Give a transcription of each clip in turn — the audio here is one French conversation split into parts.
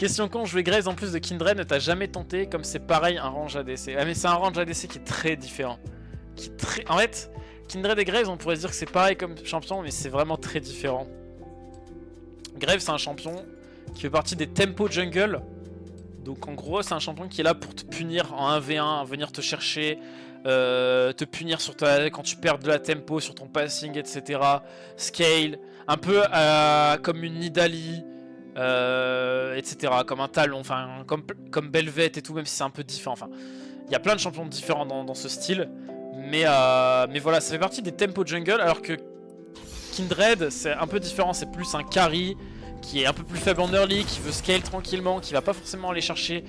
Question con, jouer Graves en plus de Kindred ne t'a jamais tenté, comme c'est pareil un range ADC. Ah mais c'est un range ADC qui est très différent. En fait, Kindred et Graves on pourrait se dire que c'est pareil comme champion, mais c'est vraiment très différent. Graves c'est un champion qui fait partie des tempo jungle. Donc en gros c'est un champion qui est là pour te punir en 1v1, venir te chercher, te punir sur quand tu perds de la tempo, sur ton passing, etc. Scale, un peu comme une Nidalee, etc. Comme un Talon, enfin comme Belvet et tout, même si c'est un peu différent. Enfin, il y a plein de champions différents dans ce style. Mais voilà, ça fait partie des tempo jungle, alors que Kindred c'est un peu différent, c'est plus un carry qui est un peu plus faible en early, qui veut scale tranquillement, qui va pas forcément aller chercher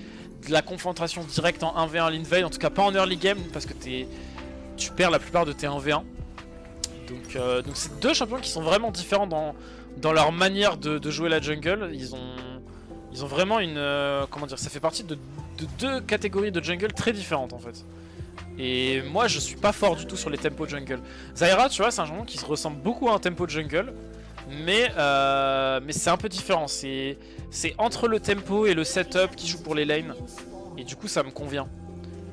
de la confrontation directe en 1v1 l'invade, en tout cas pas en early game, parce que tu perds la plupart de tes 1v1. Donc c'est deux champions qui sont vraiment différents dans leur manière de jouer la jungle. Ils ont vraiment une... comment dire, ça fait partie de deux catégories de jungle très différentes en fait. Et moi je suis pas fort du tout sur les tempos jungle. Zyra tu vois c'est un champion qui se ressemble beaucoup à un tempo jungle, mais c'est un peu différent. C'est entre le tempo et le setup qui joue pour les lanes, et du coup ça me convient.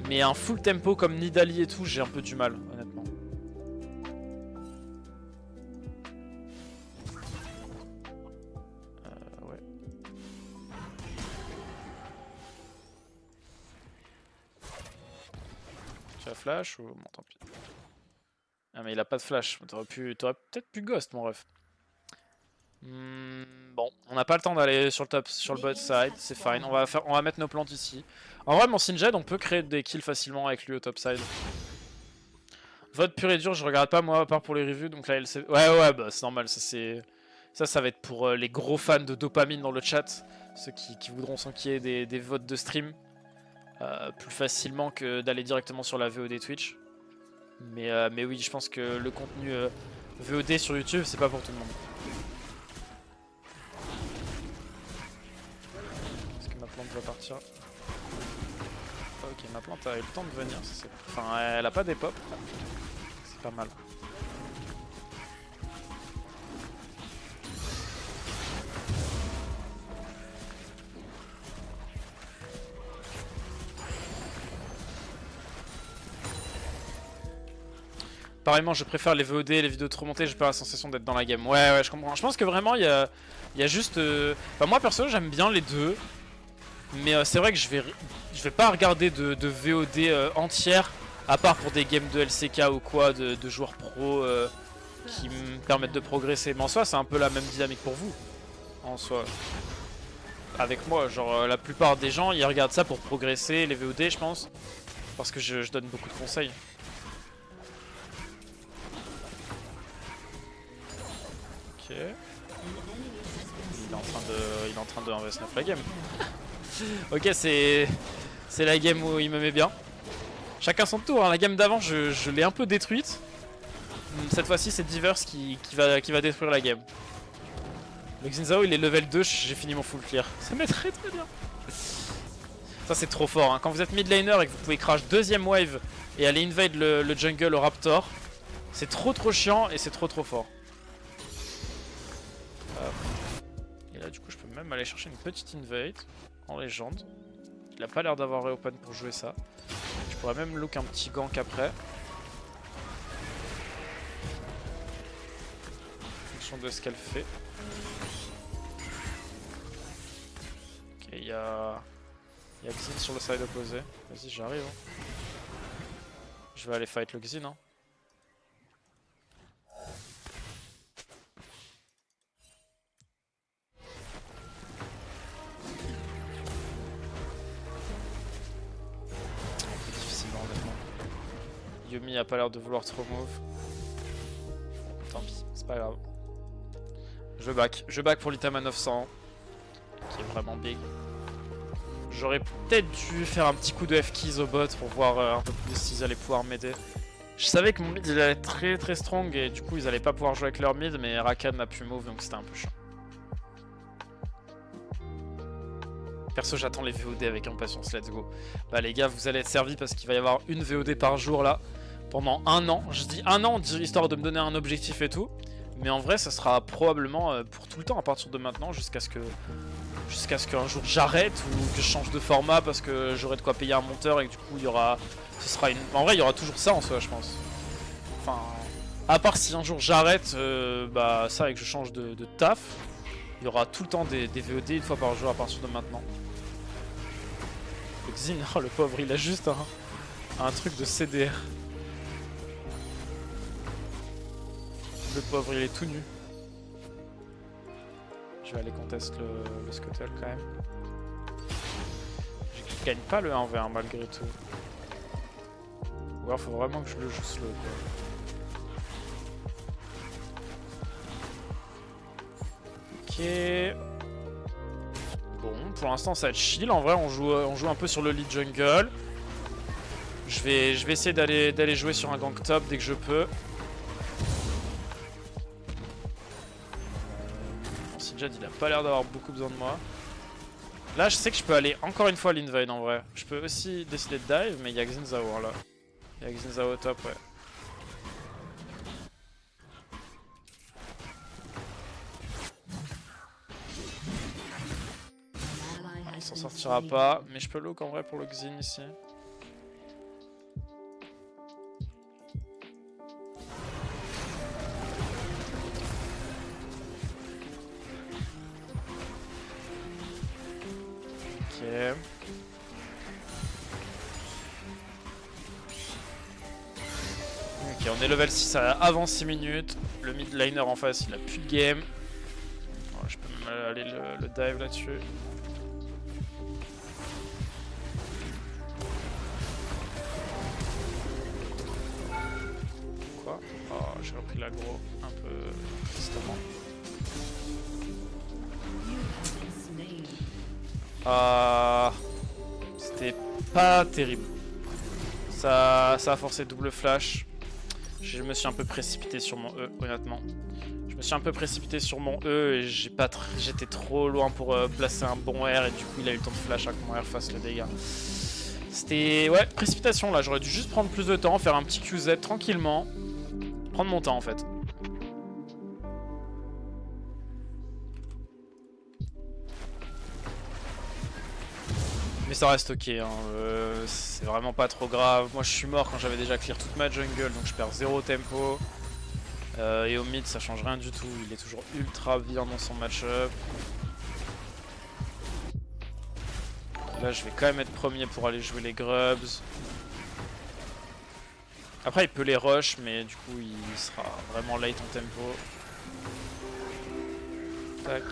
Mais un full tempo comme Nidalee et tout, j'ai un peu du mal honnêtement. Ouais. Tu as flash ou... Bon tant pis. Ah mais il a pas de flash, t'aurais peut-être pu ghost mon ref. Bon, on n'a pas le temps d'aller sur le bot side, c'est fine, on va mettre nos plantes ici. En vrai mon Singed on peut créer des kills facilement avec lui au top side. Vote pur et dur, je regarde pas moi à part pour les reviews, donc la LC... Ouais bah c'est normal, ça va être pour les gros fans de dopamine dans le chat, ceux qui voudront s'enquiller des votes de stream plus facilement que d'aller directement sur la VOD Twitch. Mais oui, je pense que le contenu VOD sur YouTube c'est pas pour tout le monde. Ma plante va partir. Ok, ma plante a eu le temps de venir. Enfin, elle a pas des pop. C'est pas mal. Pareillement, je préfère les VOD, les vidéos de remontée, j'ai pas la sensation d'être dans la game. Ouais, je comprends. Je pense que vraiment, il y a juste... Enfin, moi, perso, j'aime bien les deux. Mais c'est vrai que je vais pas regarder de VOD entière, à part pour des games de LCK ou quoi, de joueurs pro qui me permettent de progresser. Mais en soi, c'est un peu la même dynamique pour vous. En soi. Avec moi, genre la plupart des gens, ils regardent ça pour progresser, les VOD, je pense. Parce que je donne beaucoup de conseils. Ok. Il est en train de 1vs9 la game. Ok, c'est la game où il me met bien. Chacun son tour, hein. La game d'avant je l'ai un peu détruite. Cette fois-ci c'est Diverse qui va détruire la game. Le Xin il est level 2, j'ai fini mon full clear. Ça met très bien. Ça c'est trop fort, hein. Quand vous êtes mid laner et que vous pouvez crash deuxième wave et aller invade le jungle au Raptor, c'est trop chiant et c'est trop fort. Et là du coup je peux même aller chercher une petite invade en légende. Il a pas l'air d'avoir reopen pour jouer ça. Je pourrais même look un petit gank après. En fonction de ce qu'elle fait. Ok, il y a Xin sur le side opposé. Vas-y, j'arrive. Hein. Je vais aller fight le Xin. Hein. Yuumi a pas l'air de vouloir trop move. Tant pis, c'est pas grave. Je back pour l'item à 900, qui est vraiment big. J'aurais peut-être dû faire un petit coup de F-keys au bot pour voir un peu plus s'ils allaient pouvoir m'aider. Je savais que mon mid il allait être très strong et du coup ils allaient pas pouvoir jouer avec leur mid, mais Rakan n'a pu move donc c'était un peu chiant. Perso j'attends les VOD avec impatience, let's go. Bah les gars vous allez être servis parce qu'il va y avoir une VOD par jour là pendant un an. Je dis un an histoire de me donner un objectif et tout. Mais en vrai, ça sera probablement pour tout le temps à partir de maintenant, jusqu'à ce qu'un jour j'arrête ou que je change de format parce que j'aurai de quoi payer un monteur et que du coup il y aura, ce sera une. En vrai, il y aura toujours ça en soi, je pense. Enfin, à part si un jour j'arrête, bah ça et que je change de taf, il y aura tout le temps des VOD une fois par jour à partir de maintenant. Le Xin, oh, le pauvre, il a juste un truc de CDR. Le pauvre, il est tout nu. Je vais aller contester le Scuttle quand même. Je gagne pas le 1v1 malgré tout. Ou alors faut vraiment que je le joue slow quoi. Ok. Bon, pour l'instant ça va être chill. En vrai, on joue un peu sur le lead jungle. Je vais essayer d'aller jouer sur un gank top dès que je peux. Jad il a pas l'air d'avoir beaucoup besoin de moi. Là je sais que je peux aller encore une fois à l'invade en vrai. Je peux aussi décider de dive mais il y a Xin Zhao là. Il y a Xin Zhao au top ouais. Il s'en sortira pas mais je peux look en vrai pour le Xin ici. Ok, on est level 6 avant 6 minutes. Le mid liner en face, il a plus de game. Oh, je peux même aller le dive là-dessus. Quoi? Oh, j'ai repris l'aggro un peu tristement. C'était pas terrible. Ça a forcé double flash. Je me suis un peu précipité sur mon E, honnêtement. Je me suis un peu précipité sur mon E et j'étais trop loin pour placer un bon R et du coup il a eu le temps de flash à que mon R fasse le dégât. C'était... ouais, précipitation là. J'aurais dû juste prendre plus de temps, faire un petit QZ tranquillement. Prendre mon temps en fait. Mais ça reste ok, hein. C'est vraiment pas trop grave. Moi je suis mort quand j'avais déjà clear toute ma jungle, donc je perds 0 tempo. Et au mid ça change rien du tout, il est toujours ultra bien dans son match-up. Là je vais quand même être premier pour aller jouer les grubs. Après il peut les rush, mais du coup il sera vraiment late en tempo. Tac.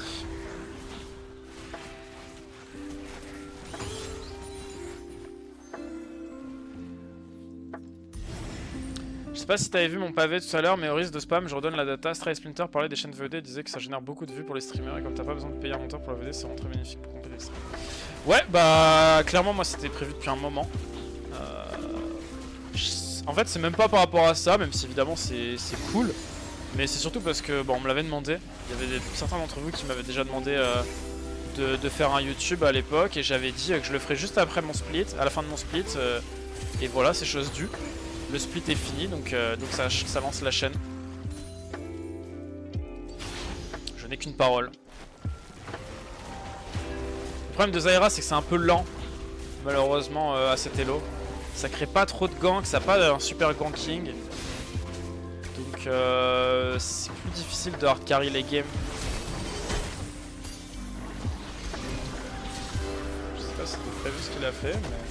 Je sais pas si t'avais vu mon pavé tout à l'heure, mais au risque de spam, je redonne la data. Stray Splinter parlait des chaînes VOD, disait que ça génère beaucoup de vues pour les streamers et comme t'as pas besoin de payer un monteur pour la VOD, c'est vraiment très bénéfique pour compléter le stream. Ouais, bah clairement moi c'était prévu depuis un moment. En fait c'est même pas par rapport à ça, même si évidemment c'est cool. Mais c'est surtout parce que bon on me l'avait demandé. Il y avait certains d'entre vous qui m'avaient déjà demandé de faire un YouTube à l'époque et j'avais dit que je le ferais juste après mon split, à la fin de mon split. Et voilà, c'est chose due. Le split est fini, donc ça lance la chaîne. Je n'ai qu'une parole. Le problème de Zyra, c'est que c'est un peu lent, malheureusement, à cet elo. Ça crée pas trop de gank, ça n'a pas un super ganking. Donc c'est plus difficile de hard carry les games. Je sais pas si c'était prévu ce qu'il a fait, mais...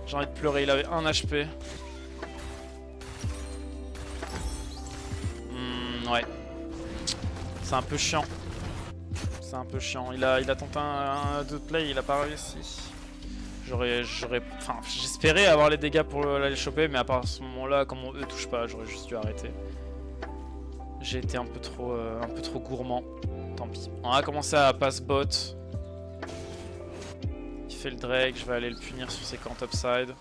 J'ai envie de pleurer, il avait 1 HP. Ouais. C'est un peu chiant. C'est un peu chiant. Il a tenté un 2 play, il a pas réussi. Enfin, j'espérais avoir les dégâts pour l'aller choper, mais à part ce moment-là, quand mon E touche pas, j'aurais juste dû arrêter. J'ai été un peu trop gourmand. Tant pis. On a commencé à pass bot. Il fait le Drake, je vais aller le punir sur ses camps topside.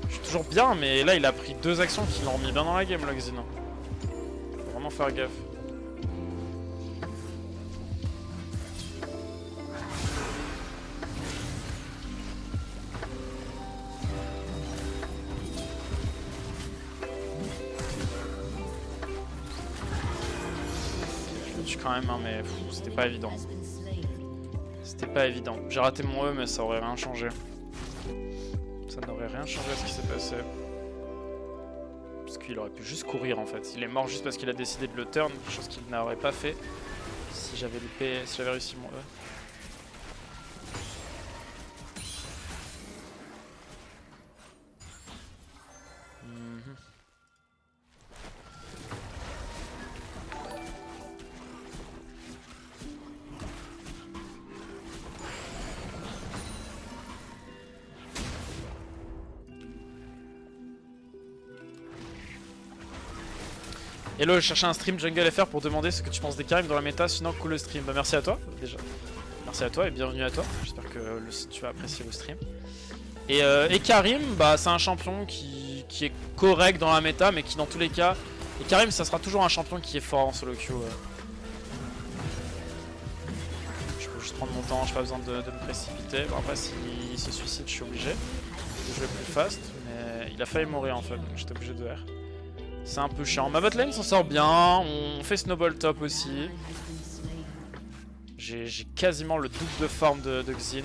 Je suis toujours bien, mais là il a pris 2 actions qui l'ont remis bien dans la game, le Xin. Faut vraiment faire gaffe. Je le tue quand même, hein, mais c'était pas évident. C'était pas évident. J'ai raté mon E, mais ça aurait rien changé. Ça n'aurait rien changé à ce qui s'est passé. Parce qu'il aurait pu juste courir en fait. Il est mort juste parce qu'il a décidé de le turn, chose qu'il n'aurait pas fait si j'avais loupé, si j'avais réussi mon E. Hello, je cherchais un stream Jungle FR pour demander ce que tu penses des Karim dans la méta, sinon cool le stream. Bah merci à toi déjà. Merci à toi et bienvenue à toi. J'espère que tu vas apprécier le stream. Et Karim, bah c'est un champion qui est correct dans la méta, mais qui dans tous les cas... Et Karim, ça sera toujours un champion qui est fort en solo queue. Je peux juste prendre mon temps, j'ai pas besoin de me précipiter. Bon après s'il se suicide, je suis obligé de jouer plus fast, mais il a failli mourir en fait, donc j'étais obligé de R. C'est un peu chiant. Ma botlane s'en sort bien, on fait snowball top aussi. J'ai quasiment le double de farm de Xin.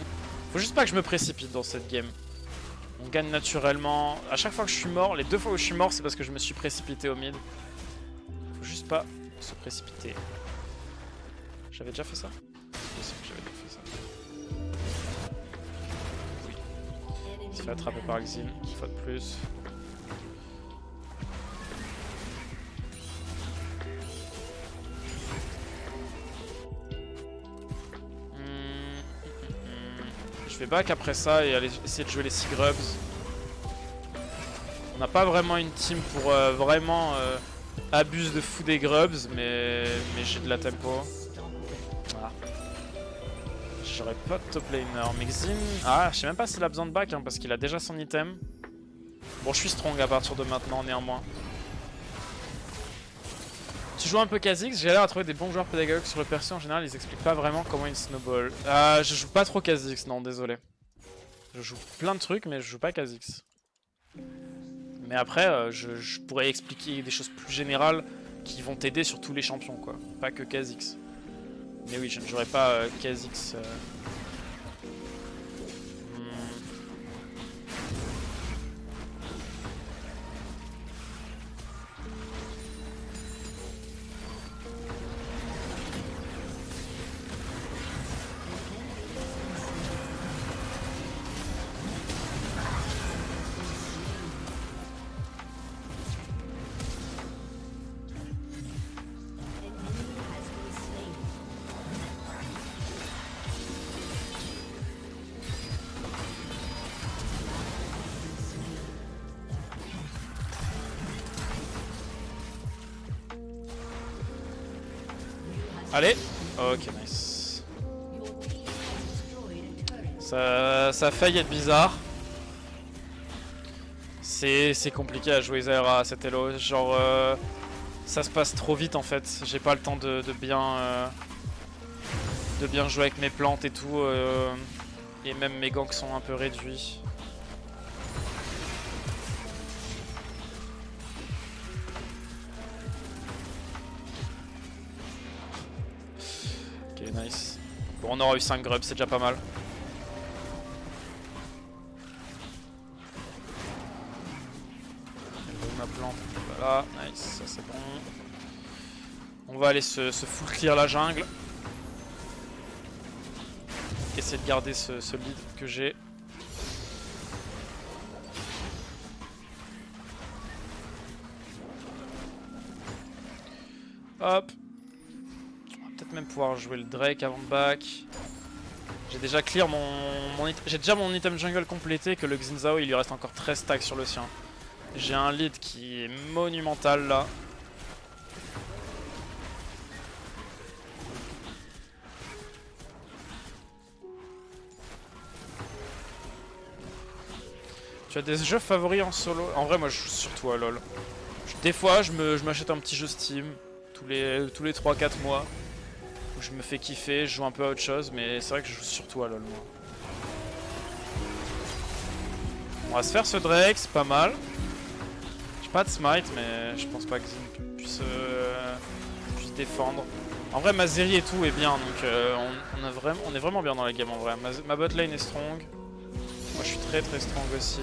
Faut juste pas que je me précipite dans cette game. On gagne naturellement. À chaque fois que je suis mort, les 2 fois où je suis mort, c'est parce que je me suis précipité au mid. Faut juste pas se précipiter. J'avais déjà fait ça? Je sais que j'avais déjà fait ça. Oui. Il se fait attraper par Xin, une fois de plus. Je vais back après ça et aller essayer de jouer les 6 grubs. On n'a pas vraiment une team pour vraiment abuse de fou des grubs, mais j'ai de la tempo. Ah. J'aurais pas de top laner. Mexin, ah, je sais même pas s'il a besoin de back hein, parce qu'il a déjà son item. Bon, je suis strong à partir de maintenant néanmoins. Tu joues un peu Kha'Zix, j'ai l'air à trouver des bons joueurs pédagogues sur le perso en général, ils expliquent pas vraiment comment ils snowball. Je joue pas trop Kha'Zix, non, désolé. Je joue plein de trucs, mais je joue pas Kha'Zix. Mais après, je pourrais expliquer des choses plus générales qui vont t'aider sur tous les champions, quoi. Pas que Kha'Zix. Mais oui, je ne jouerai pas Kha'Zix. Allez, ok, nice. Ça a failli être bizarre. C'est compliqué à jouer Zyra à cet elo. Genre, ça se passe trop vite en fait. J'ai pas le temps de bien jouer avec mes plantes et tout. Et même mes ganks sont un peu réduits. Ok, nice. Bon, on aura eu 5 grubs, c'est déjà pas mal. Ma plante, voilà, nice, ça c'est bon. On va aller se full clear la jungle. Essayer de garder ce lead que j'ai. Hop. On va peut-être même pouvoir jouer le Drake avant de back. J'ai déjà clear j'ai déjà mon item jungle complété, que le Xin Zhao il lui reste encore 13 stacks sur le sien. J'ai un lead qui est monumental là. Tu as des jeux favoris en solo? En vrai moi je joue surtout à LoL. Des fois je m'achète un petit jeu Steam, tous les 3-4 mois. Où je me fais kiffer, je joue un peu à autre chose, mais c'est vrai que je joue surtout à LoL moi. On va se faire ce Drake, c'est pas mal. J'ai pas de smite, mais je pense pas que Xin puisse défendre. En vrai, Mazeri et tout est bien, donc on est vraiment bien dans la game en vrai. Ma bot lane est strong. Moi je suis très strong aussi.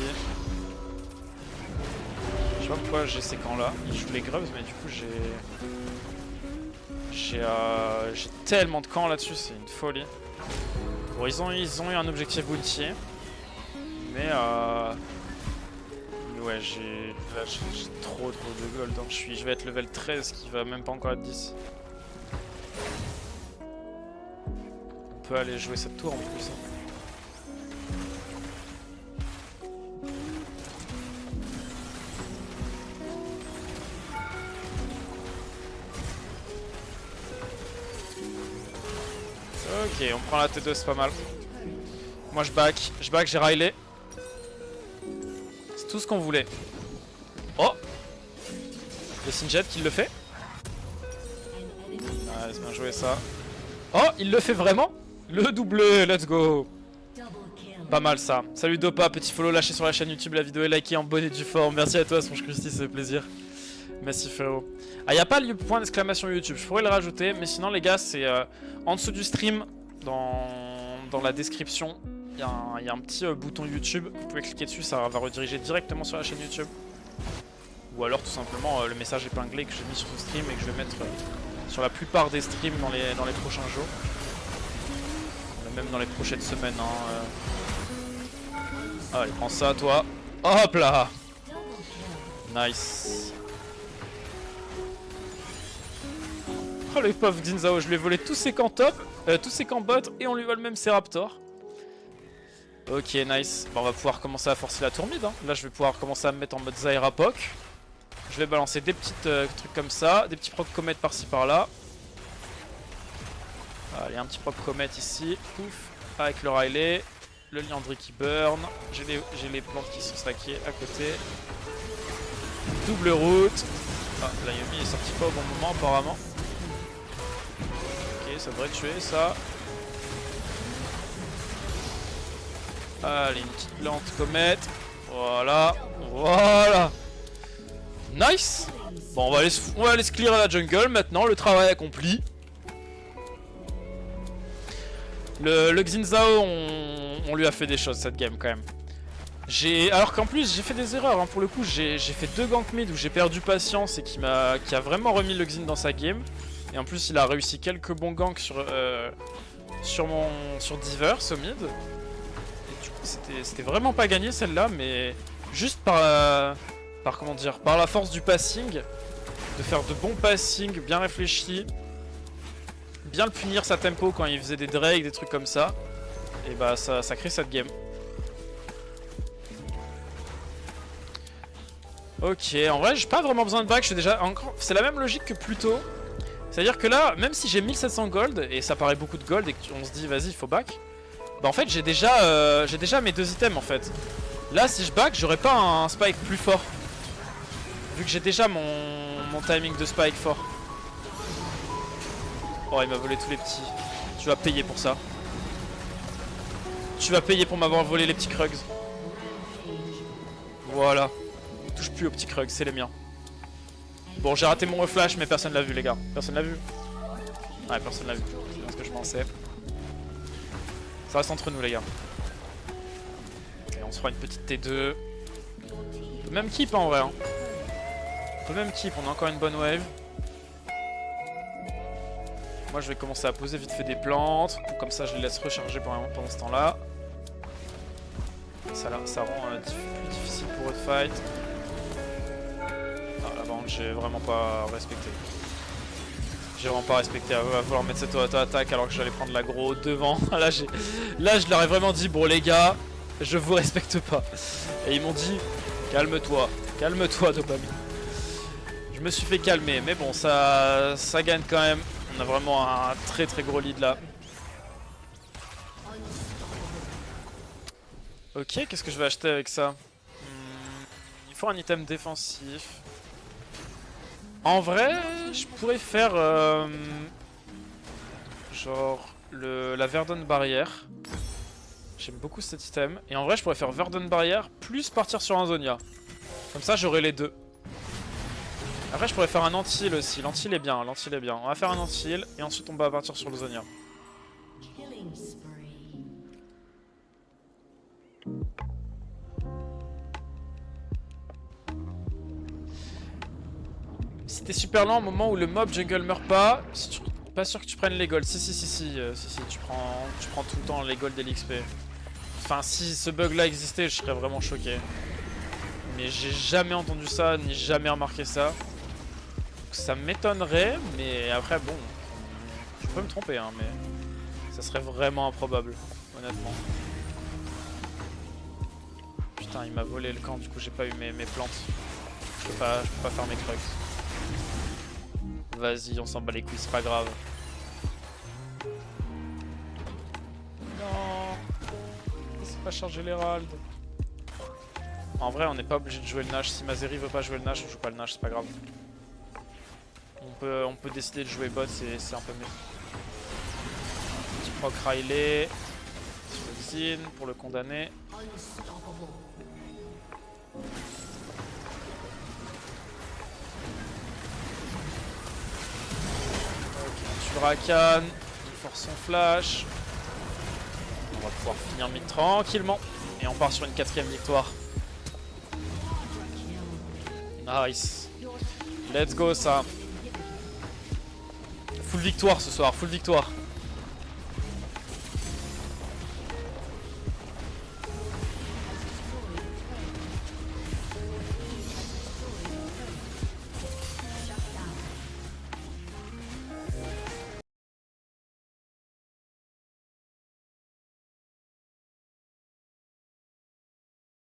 Je sais pas pourquoi j'ai ces camps là. Ils jouent les grubs, mais du coup j'ai tellement de camps là-dessus, c'est une folie. Bon, ils ont eu un objectif bounty. Mais ouais, j'ai trop de gold. Hein. Je vais être level 13 qui va même pas encore être 10. On peut aller jouer cette tour en plus. Hein. Ok, on prend la T2, c'est pas mal. Moi je back, j'ai Riley. C'est tout ce qu'on voulait. Oh, le Sinjet qui le fait. Ah, c'est bien joué ça. Oh, il le fait vraiment. Le doublé, let's go. Pas mal ça. Salut Dopa, petit follow lâché sur la chaîne YouTube, la vidéo est likée en bonne et due forme. Merci à toi, Songe Christy, c'est plaisir. Merci frérot. Ah, y a pas le point d'exclamation YouTube, je pourrais le rajouter, mais sinon les gars, c'est en dessous du stream, dans la description, il y a un petit bouton YouTube. Vous pouvez cliquer dessus, ça va rediriger directement sur la chaîne YouTube. Ou alors tout simplement le message épinglé que j'ai mis sur ce stream et que je vais mettre sur la plupart des streams dans les prochains jours. Même dans les prochaines semaines. Hein, Allez, prends ça toi. Hop là. Nice. Oh le pauvre Xin, je lui ai volé tous ses camps top, tous ses camps bot et on lui vole même ses raptors. Ok, nice. Bon, on va pouvoir commencer à forcer la tour mid. Hein. Là, je vais pouvoir commencer à me mettre en mode Zaira Poc. Je vais balancer des petits trucs comme ça, des petits proc comètes par-ci par-là. Allez, un petit proc comète ici. Pouf, avec le Riley. Le Liandry qui burn. J'ai les plantes qui sont stackées à côté. Double route. Ah, la Yumi est sortie pas au bon moment apparemment. Ok, ça devrait tuer ça. Allez, une petite plante comète. Voilà. Voilà. Nice. Bon, on va aller se clear à la jungle maintenant. Le travail accompli. Le Xin Zhao, on lui a fait des choses cette game quand même. Alors qu'en plus j'ai fait des erreurs hein. Pour le coup j'ai fait 2 ganks mid où j'ai perdu patience et qui a vraiment remis le Xin dans sa game. Et en plus il a réussi quelques bons ganks sur Divers au mid. Et du coup c'était vraiment pas gagné celle-là, mais juste par comment dire, par la force du passing, de faire de bons passings bien réfléchis, bien le punir sa tempo quand il faisait des Drake, des trucs comme ça. Et bah ça crée cette game. Ok, en vrai j'ai pas vraiment besoin de back, je suis déjà encore... C'est la même logique que plus tôt. C'est-à-dire que là, même si j'ai 1700 gold, et ça paraît beaucoup de gold, et qu'on se dit vas-y il faut back, bah en fait j'ai déjà mes 2 items en fait. Là si je back, j'aurais pas un spike plus fort. Vu que j'ai déjà mon timing de spike fort. Oh il m'a volé tous les petits. Tu vas payer pour ça. Tu vas payer pour m'avoir volé les petits Krugs. Voilà. Touche plus aux petits Krugs, c'est les miens. Bon, j'ai raté mon reflash, mais personne l'a vu, les gars. Personne l'a vu. Ouais, personne l'a vu. C'est bien ce que je pensais. Ça reste entre nous, les gars. Et on se fera une petite T2. On peut même keep, hein, en vrai. Hein. On peut même keep, on a encore une bonne wave. Moi, je vais commencer à poser vite fait des plantes. Comme ça, je les laisse recharger pendant ce temps-là. Ça rend plus difficile pour eux de fight. Ah, la vente, j'ai vraiment pas respecté. J'ai vraiment pas respecté à vouloir mettre cette auto-attaque alors que j'allais prendre l'aggro devant. Là, je leur ai vraiment dit, bon les gars, je vous respecte pas. Et ils m'ont dit, calme-toi, calme-toi dopamine. Je me suis fait calmer, mais bon, ça gagne quand même. On a vraiment un très gros lead là. Ok, qu'est-ce que je vais acheter avec ça? Il faut un item défensif. En vrai, je pourrais faire genre la Verdun Barrière. J'aime beaucoup cet item. Et en vrai, je pourrais faire Verdun Barrière plus partir sur un Zonia. Comme ça, j'aurai les deux. Après, je pourrais faire un anti-heal aussi. L'anti-heal est bien, l'anti-heal est bien. On va faire un anti-heal et ensuite on va partir sur le Zonia. Si t'es super lent au moment où le mob jungle meurt pas, si tu... pas sûr que tu prennes les golds. Si, tu prends tout le temps les golds et l'XP. Enfin, si ce bug là existait, je serais vraiment choqué. Mais j'ai jamais entendu ça, ni jamais remarqué ça. Donc ça m'étonnerait, mais après bon, je peux me tromper, hein, mais ça serait vraiment improbable, honnêtement. Putain, il m'a volé le camp, du coup j'ai pas eu mes plantes. Je peux pas faire mes crux. Vas-y, on s'en bat les couilles, c'est pas grave. Non, laissez pas charger l'Herald. En vrai, on n'est pas obligé de jouer le Nash. Si Mazeri veut pas jouer le Nash, on joue pas le Nash, c'est pas grave. On peut décider de jouer bot, c'est un peu mieux. Petit proc Riley sur le Xin pour le condamner. Ok, on tue Rakan, il force son flash. On va pouvoir finir mid tranquillement. Et on part sur une 4ème victoire. Nice. Let's go ça. Full victoire ce soir, full victoire.